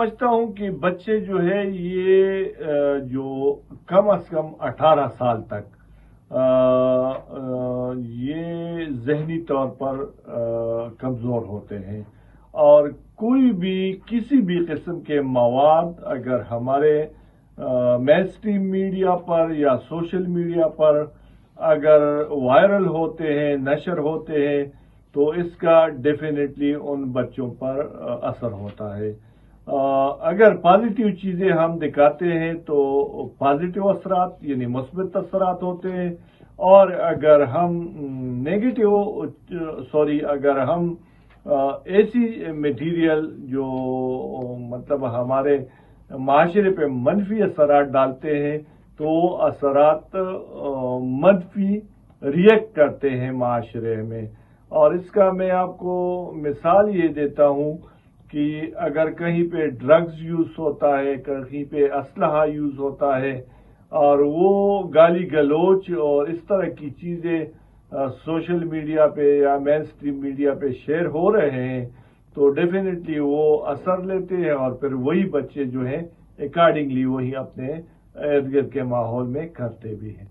سمجھتا ہوں کہ بچے جو ہے یہ جو کم از کم 18 سال تک یہ ذہنی طور پر کمزور ہوتے ہیں، اور کوئی بھی کسی بھی قسم کے مواد اگر ہمارے مین اسٹریم میڈیا پر یا سوشل میڈیا پر اگر وائرل ہوتے ہیں، نشر ہوتے ہیں، تو اس کا ڈیفینیٹلی ان بچوں پر اثر ہوتا ہے۔ اگر پازیٹیو چیزیں ہم دکھاتے ہیں تو پازیٹیو اثرات یعنی مثبت اثرات ہوتے ہیں، اور اگر ہم اگر ہم ایسی میٹیریل جو مطلب ہمارے معاشرے پہ منفی اثرات ڈالتے ہیں تو وہ اثرات منفی ریئیکٹ کرتے ہیں معاشرے میں۔ اور اس کا میں آپ کو مثال یہ دیتا ہوں کہ اگر کہیں پہ ڈرگز یوز ہوتا ہے، کہیں پہ اسلحہ یوز ہوتا ہے، اور وہ گالی گلوچ اور اس طرح کی چیزیں سوشل میڈیا پہ یا مین اسٹریم میڈیا پہ شیئر ہو رہے ہیں، تو ڈیفینیٹلی وہ اثر لیتے ہیں، اور پھر وہی بچے جو ہیں اکارڈنگلی وہی اپنے ارد گرد کے ماحول میں کرتے بھی ہیں۔